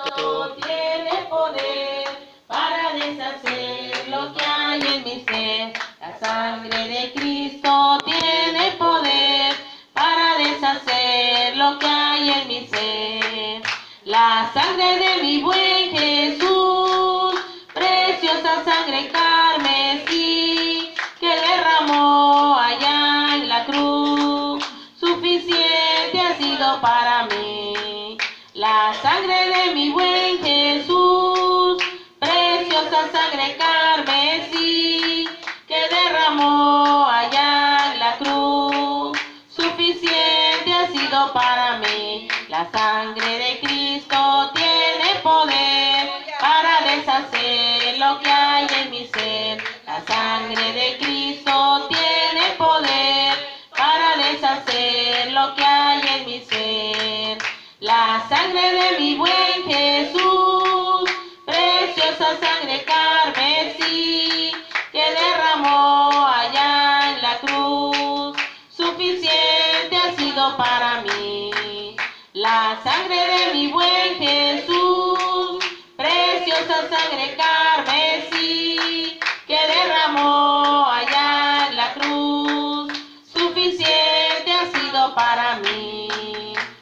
Cristo tiene poder para deshacer lo que hay en mi ser. La sangre de Cristo tiene poder para deshacer lo que hay en mi ser. La sangre de mi buen Jesús, preciosa sangre carmesí, que derramó allá en la cruz, suficiente ha sido para mí. La sangre de mi buen Jesús, preciosa sangre carmesí, que derramó allá en la cruz, suficiente ha sido para mí. La sangre de Cristo tiene poder para deshacer lo que hay en mi ser. La sangre de Cristo tiene poder para deshacer lo que hay en mi ser. La sangre de mi buen Jesús, preciosa sangre carmesí, que derramó allá en la cruz, suficiente ha sido para mí. La sangre de mi buen Jesús, preciosa sangre carmesí, que derramó allá en la cruz, suficiente ha sido para mí.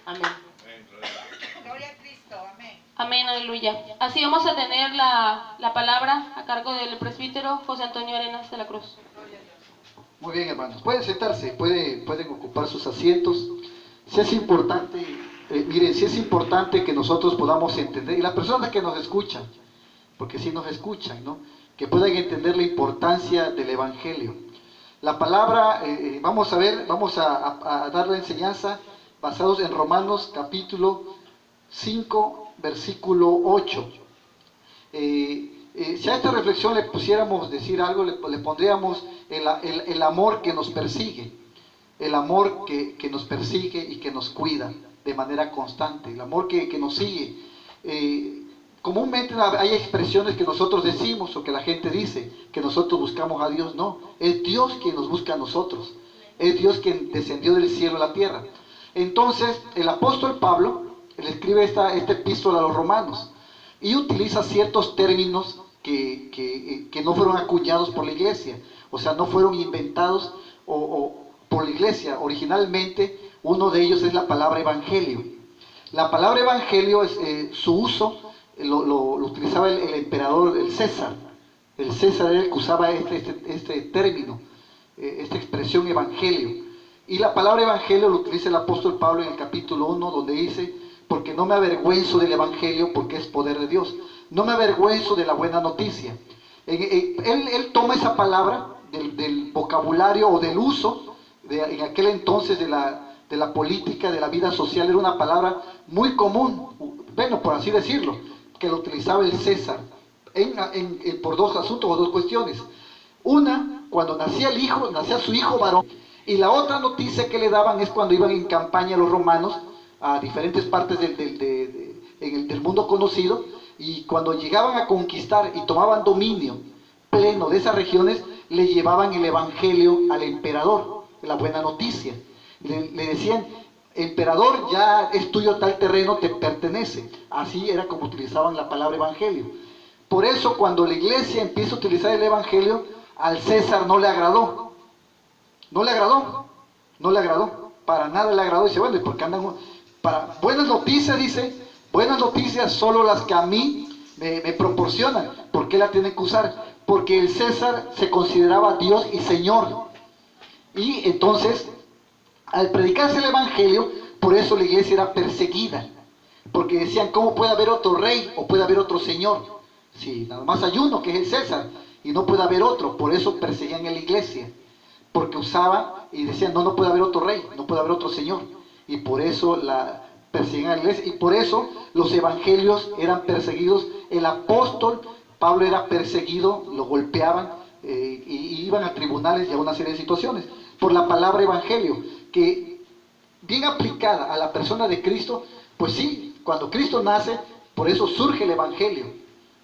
Amén. Gloria a Cristo, amén. Amén, aleluya. Así vamos a tener la palabra a cargo del presbítero José Antonio Arenas de la Cruz. Muy bien, hermanos. Pueden sentarse, pueden ocupar sus asientos. Si es importante, miren, si es importante que nosotros podamos entender, y las personas que nos escuchan, porque sí nos escuchan, ¿no? Que puedan entender la importancia del Evangelio. La palabra, vamos a dar la enseñanza basados en Romanos capítulo 5, versículo 8. Si a esta reflexión le pusiéramos decir algo, le pondríamos el amor que nos persigue, el amor que nos persigue y que nos cuida de manera constante, el amor que nos sigue. Comúnmente hay expresiones que nosotros decimos o que la gente dice, que nosotros buscamos a Dios. No, es Dios quien nos busca a nosotros, es Dios quien descendió del cielo a la tierra. Entonces el apóstol Pablo le escribe esta epístola a los romanos y utiliza ciertos términos que no fueron acuñados por la iglesia, o sea, no fueron inventados por la iglesia. Originalmente uno de ellos es la palabra evangelio. La palabra evangelio, su uso lo utilizaba el emperador, el César. El César era el que usaba este término, esta expresión evangelio. Y la palabra evangelio lo utiliza el apóstol Pablo en el capítulo 1, donde dice: porque no me avergüenzo del evangelio, porque es poder de Dios. No me avergüenzo de la buena noticia. Él toma esa palabra del vocabulario o del uso en aquel entonces de la política, de la vida social. Era una palabra muy común, bueno, por así decirlo, que lo utilizaba el César por dos asuntos o dos cuestiones. Una, cuando nacía su hijo varón, y la otra noticia que le daban es cuando iban en campaña los romanos a diferentes partes del mundo conocido, y cuando llegaban a conquistar y tomaban dominio pleno de esas regiones, le llevaban el evangelio al emperador, la buena noticia. Le decían: emperador, ya es tuyo tal terreno, te pertenece. Así era como utilizaban la palabra evangelio. Por eso, cuando la iglesia empieza a utilizar el evangelio, al César no le agradó. No le agradó, para nada le agradó. Dice: bueno, ¿y por qué andan para buenas noticias? Dice: buenas noticias solo las que a mí me proporcionan. ¿Por qué la tienen que usar? Porque el César se consideraba Dios y Señor. Y entonces, al predicarse el evangelio, por eso la iglesia era perseguida. Porque decían: ¿cómo puede haber otro rey o puede haber otro señor? Si nada más hay uno, que es el César, y no puede haber otro. Por eso perseguían a la iglesia. Porque usaba y decían: no puede haber otro rey, no puede haber otro señor. Y por eso la perseguían a la iglesia. Y por eso los evangelios eran perseguidos. El apóstol Pablo era perseguido, lo golpeaban y iban a tribunales y a una serie de situaciones por la palabra evangelio, que bien aplicada a la persona de Cristo, pues sí, cuando Cristo nace, por eso surge el evangelio.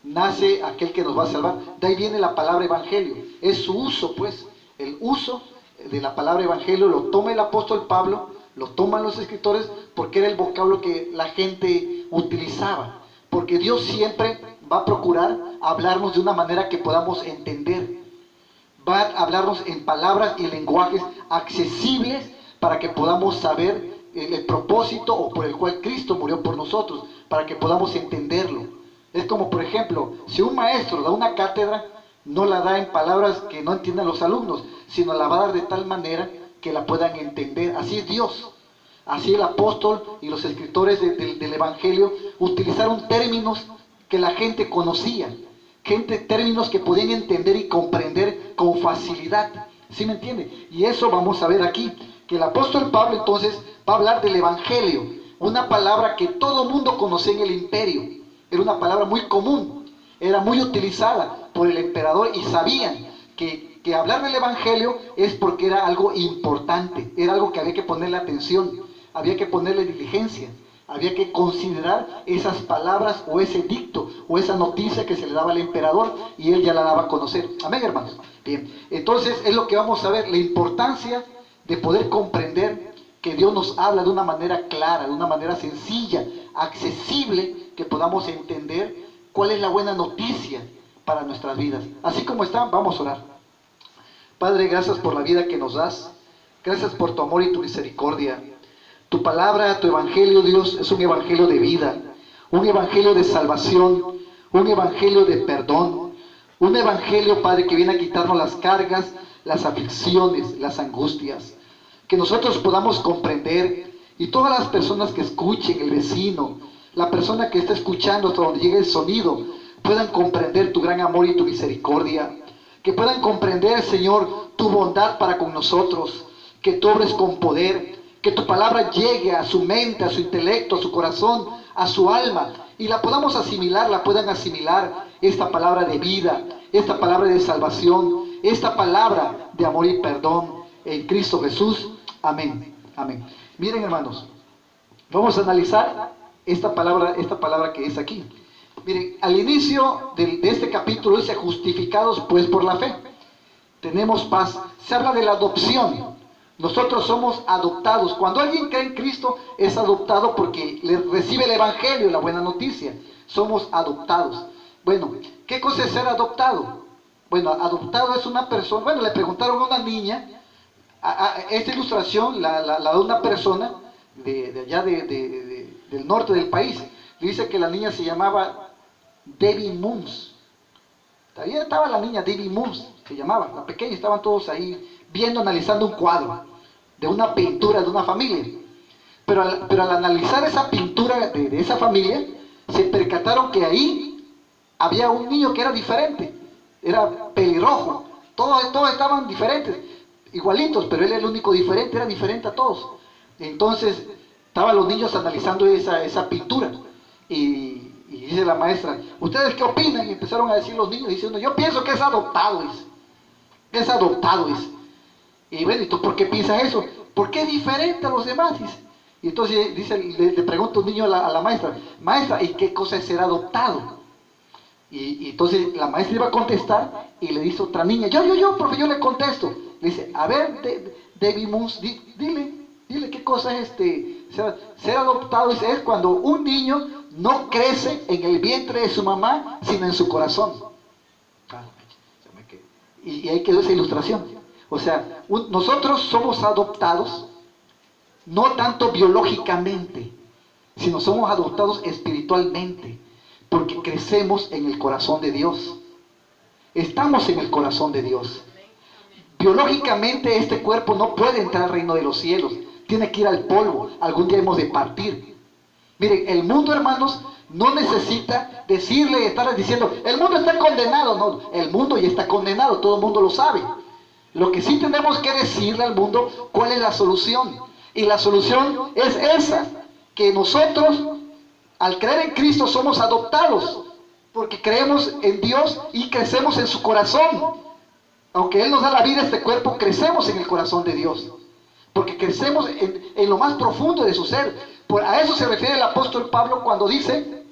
Nace aquel que nos va a salvar. De ahí viene la palabra evangelio. Es su uso, pues. El uso de la palabra evangelio lo toma el apóstol Pablo, lo toman los escritores, porque era el vocablo que la gente utilizaba. porque Dios siempre va a procurar hablarnos de una manera que podamos entender. Va a hablarnos en palabras y lenguajes accesibles para que podamos saber el propósito o por el cual Cristo murió por nosotros, para que podamos entenderlo. Es como, por ejemplo, si un maestro da una cátedra, no la da en palabras que no entiendan los alumnos, sino la va a dar de tal manera que la puedan entender. Así es Dios. Así el apóstol y los escritores del Evangelio utilizaron términos que la gente conocía, términos que podían entender y comprender con facilidad. ¿Sí me entiende? Y eso vamos a ver aquí, que el apóstol Pablo entonces va a hablar del Evangelio, una palabra que todo mundo conocía en el imperio. Era una palabra muy común, era muy utilizada por el emperador y sabían que hablar del Evangelio es porque era algo importante, era algo que había que ponerle atención, había que ponerle diligencia, había que considerar esas palabras o ese dicto o esa noticia que se le daba al emperador y él ya la daba a conocer. Amén, hermanos. Bien, entonces es lo que vamos a ver, la importancia de poder comprender que Dios nos habla de una manera clara, de una manera sencilla, accesible, que podamos entender cuál es la buena noticia para nuestras vidas. Así como están, vamos a orar. Padre, gracias por la vida que nos das. Gracias por tu amor y tu misericordia. Tu palabra, tu evangelio, Dios, es un evangelio de vida, un evangelio de salvación, un evangelio de perdón, un evangelio, Padre, que viene a quitarnos las cargas, las aflicciones, las angustias. Que nosotros podamos comprender, y todas las personas que escuchen, el vecino, la persona que está escuchando hasta donde llegue el sonido, puedan comprender tu gran amor y tu misericordia. Que puedan comprender, Señor, tu bondad para con nosotros, que tú obres con poder, que tu palabra llegue a su mente, a su intelecto, a su corazón, a su alma, y la podamos asimilar, la puedan asimilar, esta palabra de vida, esta palabra de salvación, esta palabra de amor y perdón en Cristo Jesús. Amén. Amén. Miren, hermanos, vamos a analizar esta palabra que es aquí. Miren, al inicio de este capítulo dice: justificados pues por la fe, tenemos paz. Se habla de la adopción. Nosotros somos adoptados. Cuando alguien cree en Cristo es adoptado porque recibe el Evangelio, la buena noticia. Somos adoptados. Bueno, ¿qué cosa es ser adoptado? Bueno, adoptado es una persona. Bueno, le preguntaron a una niña. Esta ilustración la da una persona de allá del norte del país. Le dice que la niña se llamaba Debbie Moons. Todavía estaba la niña Debbie Moons, se llamaba, la pequeña. Estaban todos ahí viendo, analizando un cuadro de una pintura de una familia. Pero al analizar esa pintura de esa familia, se percataron que ahí había un niño que era diferente. Era pelirrojo. Todos estaban diferentes, igualitos, pero él era el único diferente, era diferente a todos. Entonces estaban los niños analizando esa pintura y dice la maestra: ¿ustedes qué opinan? Y empezaron a decir los niños, diciendo: yo pienso que es adoptado, es adoptado. Y bueno, ¿y tú por qué piensas eso? Porque es diferente a los demás. Y entonces le pregunta un niño a la maestra: maestra, ¿y qué cosa es ser adoptado? Y entonces la maestra iba a contestar y le dice otra niña: yo, profe, yo le contesto. Le dice: a ver, Debbie Moons, dile qué cosa es ser adoptado. Dice: es cuando un niño no crece en el vientre de su mamá, sino en su corazón. Y ahí quedó esa ilustración. O sea, nosotros somos adoptados, no tanto biológicamente, sino somos adoptados espiritualmente, porque crecemos en el corazón de Dios. Estamos en el corazón de Dios. Biológicamente este cuerpo no puede entrar al reino de los cielos, tiene que ir al polvo, algún día hemos de partir. Miren, el mundo, hermanos, no necesita decirle y estar diciendo: el mundo está condenado. No, el mundo ya está condenado, todo el mundo lo sabe. Lo que sí tenemos que decirle al mundo cuál es la solución. Y la solución es esa, que nosotros, al creer en Cristo, somos adoptados, porque creemos en Dios y crecemos en su corazón. Aunque Él nos da la vida, este cuerpo, crecemos en el corazón de Dios, porque crecemos en lo más profundo de su ser. A eso se refiere el apóstol Pablo cuando dice: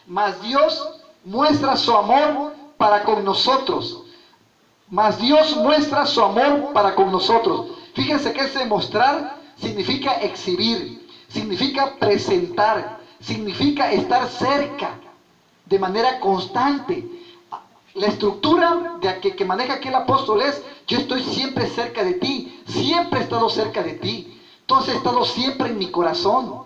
mas Dios muestra su amor para con nosotros. Mas Dios muestra su amor para con nosotros. Fíjense que ese mostrar significa exhibir, significa presentar, significa estar cerca. de manera constante. La estructura que maneja aquí el apóstol es: yo estoy siempre cerca de ti, siempre he estado cerca de ti, tú has estado siempre en mi corazón,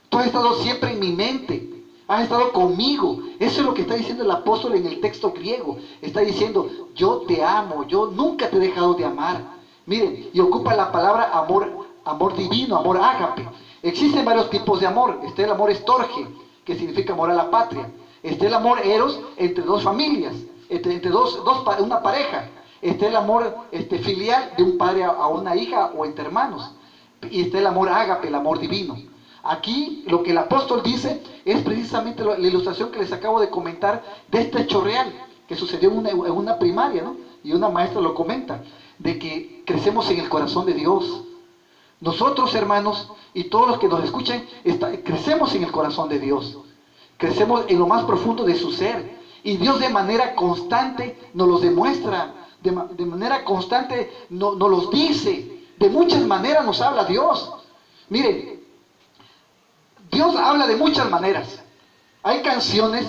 tú has estado siempre en mi mente, has estado conmigo. Eso es lo que está diciendo el apóstol en el texto griego. Está diciendo: yo te amo, yo nunca te he dejado de amar. Miren, y ocupa la palabra amor divino, amor ágape. Existen varios tipos de amor. Está el amor estorge, que significa amor a la patria. Está el amor eros, entre dos familias, entre una pareja. Está el amor filial, de un padre a una hija, o entre hermanos. Y está el amor ágape, el amor divino. Aquí lo que el apóstol dice es precisamente la ilustración que les acabo de comentar de este hecho real que sucedió en una primaria, ¿no? Y una maestra lo comenta, de que crecemos en el corazón de Dios. Nosotros, hermanos, y todos los que nos escuchan, crecemos en el corazón de Dios. Crecemos en lo más profundo de su ser. Y Dios de manera constante nos los demuestra, de manera constante nos los dice. De muchas maneras nos habla Dios. Miren, Dios habla de muchas maneras. Hay canciones,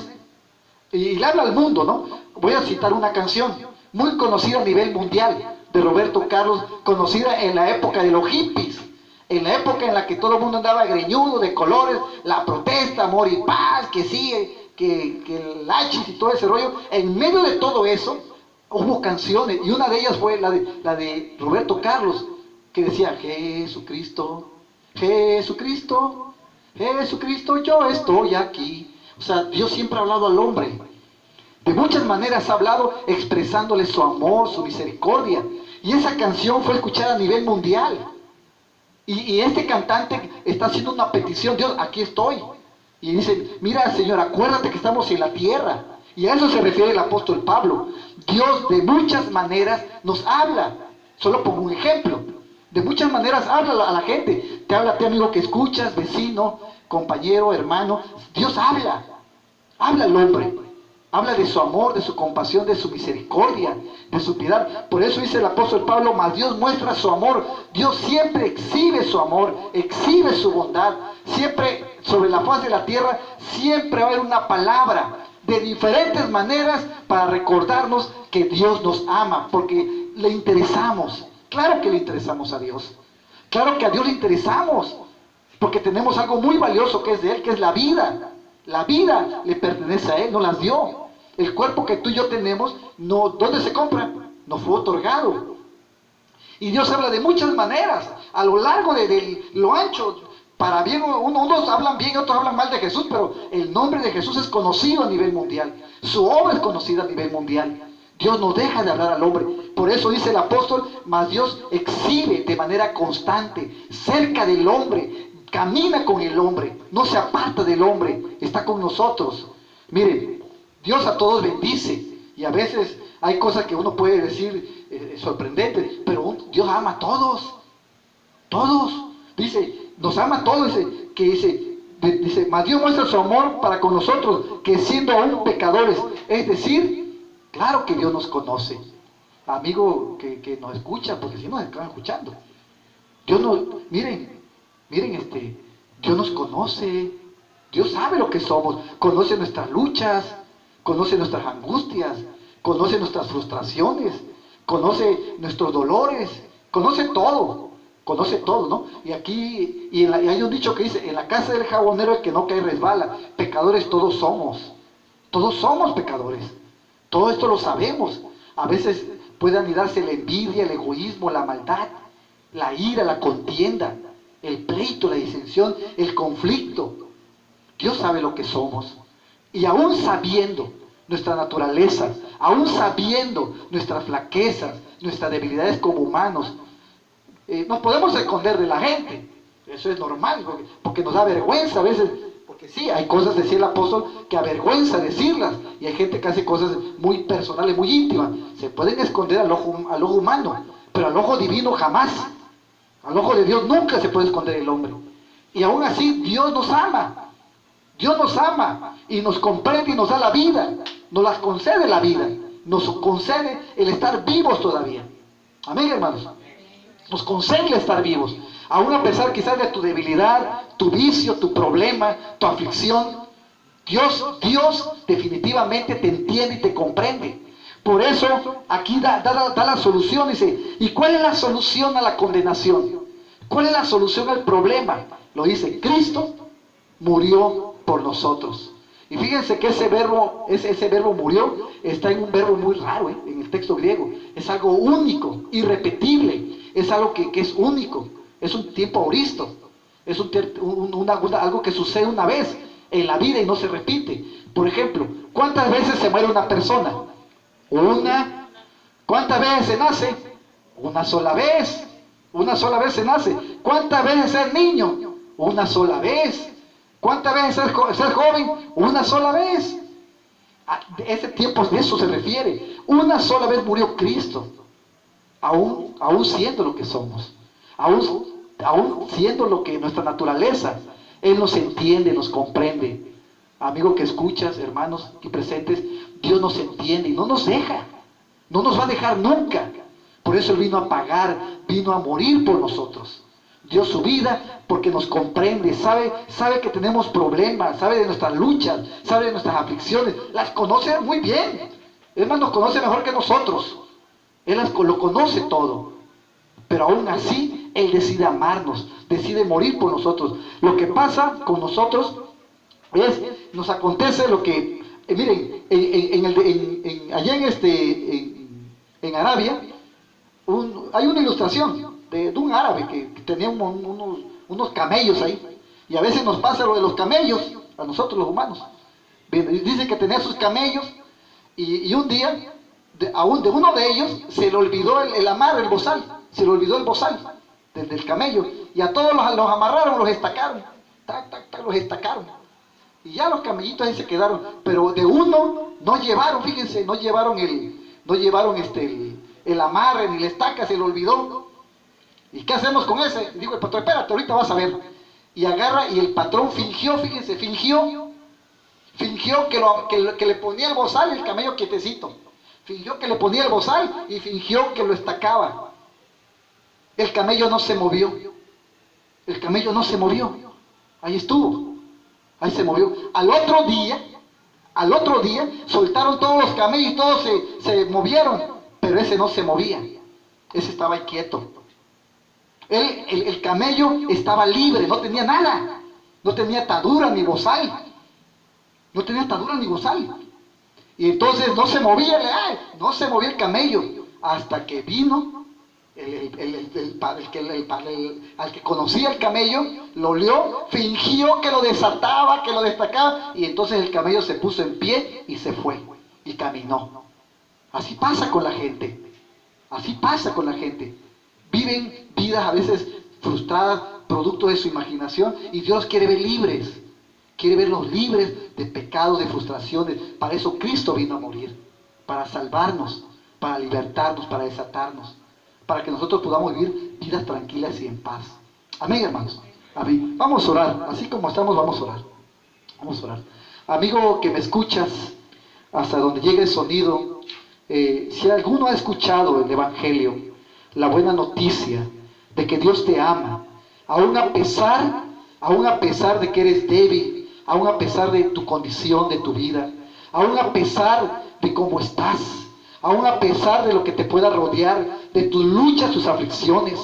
y le habla al mundo, ¿no? Voy a citar una canción muy conocida a nivel mundial, de Roberto Carlos, conocida en la época de los hippies, en la época en la que todo el mundo andaba greñudo, de colores, la protesta, amor y paz, que sí, que el hachis y todo ese rollo. En medio de todo eso, hubo canciones, y una de ellas fue la de Roberto Carlos, que decía: Jesucristo, Jesucristo, Jesucristo, yo estoy aquí. O sea, Dios siempre ha hablado al hombre. De muchas maneras ha hablado, expresándole su amor, su misericordia. Y esa canción fue escuchada a nivel mundial. Y este cantante está haciendo una petición: Dios, aquí estoy. Y dice: mira, Señor, acuérdate que estamos en la tierra. Y a eso se refiere el apóstol Pablo. Dios de muchas maneras nos habla. Solo pongo un ejemplo. De muchas maneras habla a la gente. Te habla a ti, amigo, que escuchas, vecino, compañero, hermano. Dios habla. Habla al hombre. Habla de su amor, de su compasión, de su misericordia, de su piedad. Por eso dice el apóstol Pablo: mas Dios muestra su amor. Dios siempre exhibe su amor, exhibe su bondad. Siempre, sobre la faz de la tierra, siempre va a haber una palabra de diferentes maneras para recordarnos que Dios nos ama, porque le interesamos. Claro que le interesamos a Dios. Claro que a Dios le interesamos, porque tenemos algo muy valioso que es de Él, que es la vida. La vida le pertenece a Él, nos las dio. El cuerpo que tú y yo tenemos, no, ¿dónde se compra? Nos fue otorgado. Y Dios habla de muchas maneras, a lo largo de lo ancho, para bien. Unos hablan bien, otros hablan mal de Jesús, pero el nombre de Jesús es conocido a nivel mundial. Su obra es conocida a nivel mundial. Dios no deja de hablar al hombre. Por eso dice el apóstol: mas Dios exhibe de manera constante, cerca del hombre, camina con el hombre, no se aparta del hombre, está con nosotros. Miren, Dios a todos bendice, y a veces hay cosas que uno puede decir sorprendentes, pero Dios ama a todos, todos. Dice, nos ama a todos, dice, mas Dios muestra su amor para con nosotros, que siendo aún pecadores, es decir, claro que Dios nos conoce. Amigo que nos escucha, porque si nos están escuchando, Dios nos, miren, Dios nos conoce. Dios sabe lo que somos, conoce nuestras luchas, conoce nuestras angustias, conoce nuestras frustraciones, conoce nuestros dolores, conoce todo, ¿no? Y aquí, y hay un dicho que dice: en la casa del jabonero el que no cae resbala. Pecadores todos somos pecadores. Todo esto lo sabemos. A veces puede anidarse la envidia, el egoísmo, la maldad, la ira, la contienda, el pleito, la disensión, el conflicto. Dios sabe lo que somos. Y aún sabiendo nuestra naturaleza, aún sabiendo nuestras flaquezas, nuestras debilidades como humanos, nos podemos esconder de la gente. Eso es normal, porque nos da vergüenza a veces. Porque sí, hay cosas, decía el apóstol, que avergüenza decirlas. Y hay gente que hace cosas muy personales, muy íntimas. Se pueden esconder al ojo humano, pero al ojo divino jamás. Al ojo de Dios nunca se puede esconder el hombre. Y aún así Dios nos ama. Dios nos ama y nos comprende y nos da la vida. Nos las concede la vida. Nos concede el estar vivos todavía. Amén, hermanos. Nos concede el estar vivos. Aún a pesar quizás de tu debilidad, tu vicio, tu problema, tu aflicción. Dios definitivamente te entiende y te comprende. Por eso aquí da la solución. Dice, ¿y cuál es la solución a la condenación? ¿Cuál es la solución al problema? Lo dice, Cristo murió por nosotros. Y fíjense que ese verbo murió está en un verbo muy raro, en el texto griego. Es algo único, irrepetible. Es algo que es único. Es un tiempo auristo. Es algo que sucede una vez en la vida y no se repite. Por ejemplo, ¿cuántas veces se muere una persona? Una. ¿Cuántas veces se nace? Una sola vez. Una sola vez se nace. ¿Cuántas veces ser niño? Una sola vez. ¿Cuántas veces ser joven? Una sola vez. Ese tiempo de eso se refiere. Una sola vez murió Cristo. Aún siendo lo que somos. Aún siendo lo que nuestra naturaleza. Él nos entiende, nos comprende. Amigo que escuchas, hermanos aquí presentes, Dios nos entiende y no nos deja. No nos va a dejar nunca. Por eso Él vino a pagar, vino a morir por nosotros. Dio su vida porque nos comprende, sabe que tenemos problemas, sabe de nuestras luchas, sabe de nuestras aflicciones, las conoce muy bien. Es más, nos conoce mejor que nosotros. Él lo conoce todo. Pero aún así, Él decide amarnos, decide morir por nosotros. Lo que pasa con nosotros nos acontece lo que, miren, allá en Arabia, hay una ilustración de un árabe que tenía unos camellos ahí. Y a veces nos pasa lo de los camellos, a nosotros los humanos. Dice que tenía sus camellos y un día, de uno de ellos, se le olvidó el amarre, el bozal. Se le olvidó el bozal del camello. Y a todos los amarraron, los estacaron. Los estacaron. Y ya los camellitos ahí se quedaron. Pero de uno no llevaron, fíjense, no llevaron el amarre ni la estaca, se le olvidó. ¿Y qué hacemos con ese? Y digo el patrón, espérate, ahorita vas a ver. Y agarra y el patrón fingió, fíjense, fingió que le ponía el bozal y el camello quietecito. Fingió que le ponía el bozal y fingió que lo estacaba. El camello no se movió. El camello no se movió. Ahí estuvo. Ahí se movió. Al otro día, soltaron todos los camellos y todos se movieron. Pero ese no se movía. Ese estaba ahí quieto. El camello estaba libre, no tenía nada. No tenía atadura ni bozal. No tenía atadura ni bozal. Y entonces no se movía el camello. Hasta que vino al que conocía el camello, lo olió, fingió que lo desataba, que lo destacaba. Y entonces el camello se puso en pie y se fue. Y caminó. Así pasa con la gente. Así pasa con la gente. Viven vidas a veces frustradas, producto de su imaginación, y Dios quiere ver libres. Quiere verlos libres de pecados, de frustraciones. Para eso Cristo vino a morir. Para salvarnos, para libertarnos, para desatarnos. Para que nosotros podamos vivir vidas tranquilas y en paz. Amén, hermanos. Amén. Vamos a orar. Así como estamos, vamos a orar. Vamos a orar. Amigo que me escuchas, hasta donde llegue el sonido, si alguno ha escuchado el Evangelio, la buena noticia de que Dios te ama, aún a pesar de que eres débil, aún a pesar de tu condición, de tu vida, aún a pesar de cómo estás, aún a pesar de lo que te pueda rodear, de tus luchas, tus aflicciones.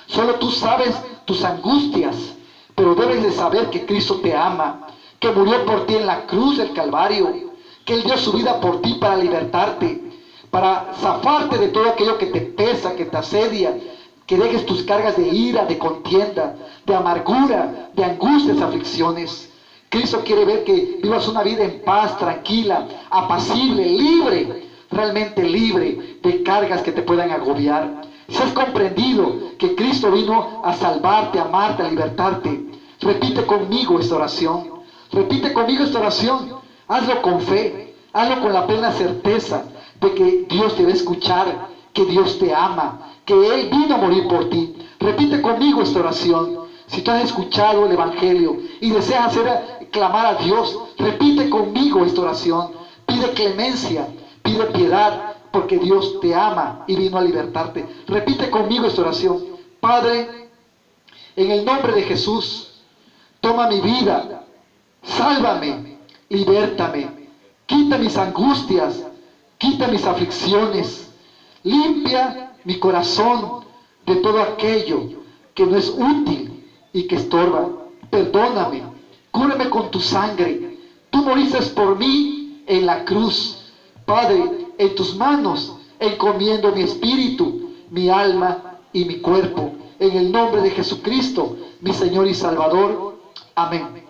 Solo tú sabes tus angustias, pero debes de saber que Cristo te ama, que murió por ti en la cruz del Calvario, que Él dio su vida por ti para libertarte, para zafarte de todo aquello que te pesa, que te asedia, que dejes tus cargas de ira, de contienda, de amargura, de angustias, aflicciones. Cristo quiere ver que vivas una vida en paz, tranquila, apacible, libre, realmente libre de cargas que te puedan agobiar. Si has comprendido que Cristo vino a salvarte, a amarte, a libertarte, repite conmigo esta oración. Repite conmigo esta oración. Hazlo con fe, hazlo con la plena certeza de que Dios te va a escuchar, que Dios te ama, que Él vino a morir por ti. Repite conmigo esta oración. Si tú has escuchado el Evangelio y deseas clamar a Dios, repite conmigo esta oración. Pide clemencia, pide piedad, porque Dios te ama y vino a libertarte. Repite conmigo esta oración. Padre, en el nombre de Jesús, toma mi vida, sálvame, Libértame, quita mis angustias, quita mis aflicciones, limpia mi corazón de todo aquello que no es útil y que estorba. Perdóname, cúbreme con tu sangre. Tú moriste por mí en la cruz. Padre, en tus manos encomiendo mi espíritu, mi alma y mi cuerpo. En el nombre de Jesucristo, mi Señor y Salvador. Amén.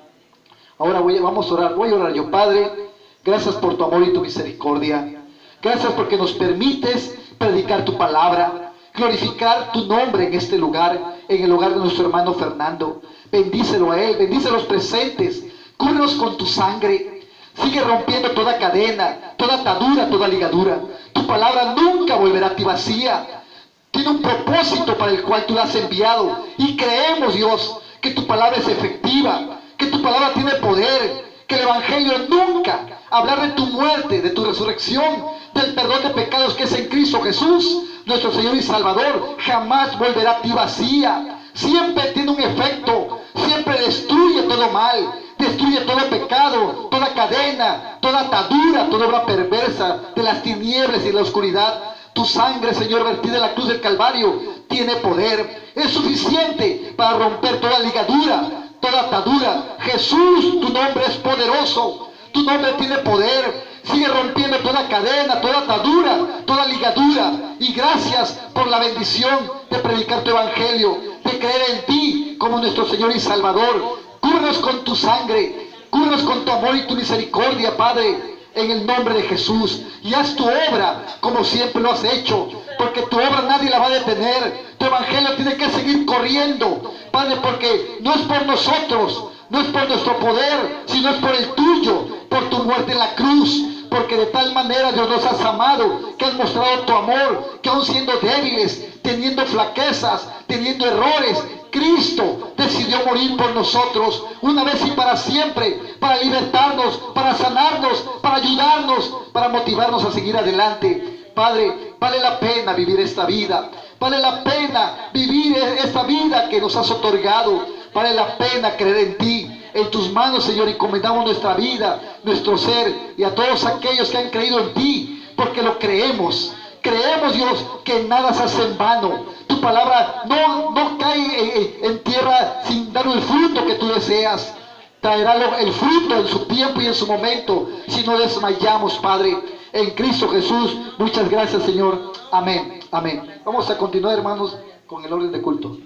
Ahora vamos a orar. Voy a orar yo. Padre, gracias por tu amor y tu misericordia. Gracias porque nos permites predicar tu palabra, glorificar tu nombre en este lugar, en el hogar de nuestro hermano Fernando. Bendícelo a él, bendice a los presentes, cúbrenos con tu sangre. Sigue rompiendo toda cadena, toda atadura, toda ligadura. Tu palabra nunca volverá a ti vacía. Tiene un propósito para el cual tú la has enviado. Y creemos, Dios, que tu palabra es efectiva, que tu palabra tiene poder, que el Evangelio nunca, hablar de tu muerte, de tu resurrección, del perdón de pecados que es en Cristo Jesús, nuestro Señor y Salvador, jamás volverá a ti vacía. Siempre tiene un efecto, siempre destruye todo mal, destruye todo pecado, toda cadena, toda atadura, toda obra perversa de las tinieblas y la oscuridad. Tu sangre, Señor, vertida en la cruz del Calvario, tiene poder. Es suficiente para romper toda ligadura, toda atadura. Jesús, tu nombre es poderoso. Tu nombre tiene poder. Sigue rompiendo toda cadena, toda atadura, toda ligadura. Y gracias por la bendición de predicar tu evangelio, de creer en ti como nuestro Señor y Salvador. Cúbrenos con tu sangre, cúbrenos con tu amor y tu misericordia, Padre, en el nombre de Jesús. Y haz tu obra como siempre lo has hecho, porque tu obra nadie la va a detener. Tu evangelio tiene que seguir corriendo, Padre, porque no es por nosotros, no es por nuestro poder, sino es por el tuyo, por tu muerte en la cruz. Porque de tal manera Dios nos has amado, que has mostrado tu amor, que aun siendo débiles, teniendo flaquezas, teniendo errores, Cristo decidió morir por nosotros, una vez y para siempre, para libertarnos, para sanarnos, para ayudarnos, para motivarnos a seguir adelante. Padre, vale la pena vivir esta vida, vale la pena vivir esta vida que nos has otorgado, vale la pena creer en ti. En tus manos, Señor, encomendamos nuestra vida, nuestro ser y a todos aquellos que han creído en ti, porque lo creemos. Creemos, Dios, que nada se hace en vano. Tu palabra no cae en tierra sin dar el fruto que tú deseas. Traerá el fruto en su tiempo y en su momento, si no desmayamos, Padre. En Cristo Jesús, muchas gracias, Señor. Amén, amén. Vamos a continuar, hermanos, con el orden de culto.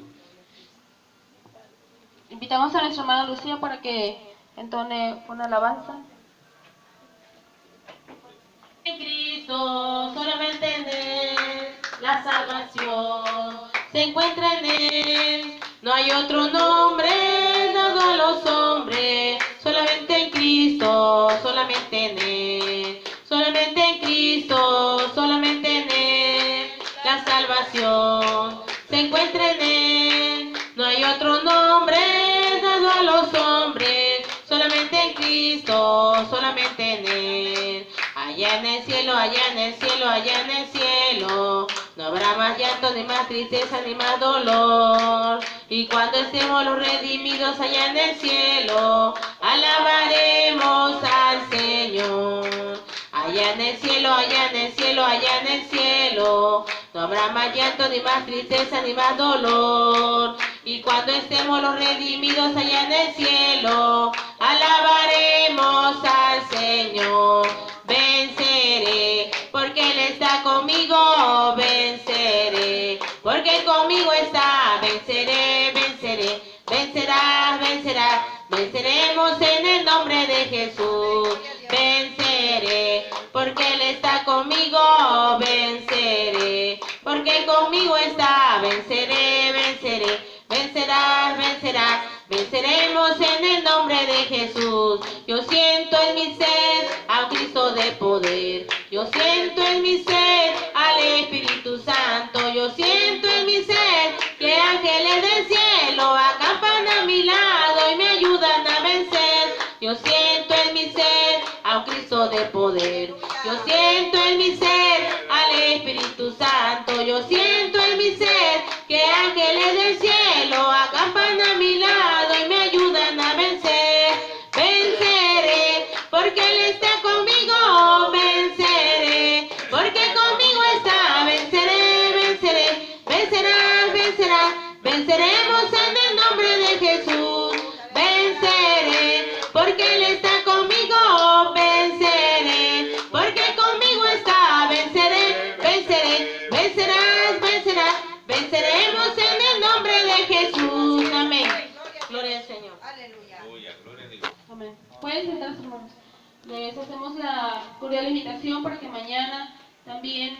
Invitamos a nuestra hermana Lucía para que entone una alabanza. En Cristo, solamente en Él, la salvación se encuentra en Él. No hay otro nombre dado a los hombres, solamente en Cristo, solamente en Él. Solamente en Cristo, solamente en Él, la salvación se encuentra en Él. No hay otro nombre dado a los hombres, solamente en Cristo, solamente en Él. Allá en el cielo, allá en el cielo, allá en el cielo, no habrá más llanto, ni más tristeza, ni más dolor. Y cuando estemos los redimidos allá en el cielo, alabaremos al Señor. Allá en el cielo, allá en el cielo, allá en el cielo, no habrá más llanto, ni más tristeza, ni más dolor. Y cuando estemos los redimidos allá en el cielo, alabaremos al Señor. Venceré, porque Él está conmigo, venceré, porque Él conmigo está, venceré, venceré, vencerás, vencerás, venceremos en el nombre de Jesús. Venceré, porque Él está conmigo, venceré, porque Él conmigo está, venceré, venceré, vencerás, vencerás, venceremos en el nombre de Jesús. Yo siento en mi ser a un Cristo de poder, yo siento en mi ser al Espíritu Santo, yo siento en mi ser que ángeles del cielo acampan a mi lado y me ayudan a vencer. Yo siento en mi ser a un Cristo de poder, yo siento en mi ser al Espíritu Santo, yo siento en mi ser que ángeles del cielo acampan a mi lado y me ayudan a vencer. Venceré, porque vencerá. Venceremos en el nombre de Jesús. Venceré, porque Él está conmigo. Venceré, porque conmigo está. Venceré, venceré, vencerás, vencerás. Venceremos en el nombre de Jesús. Amén. Gloria al Señor. Aleluya. Gloria a Dios. Amén. Pueden sentarse, hermanos. Les hacemos la cordial invitación para que mañana también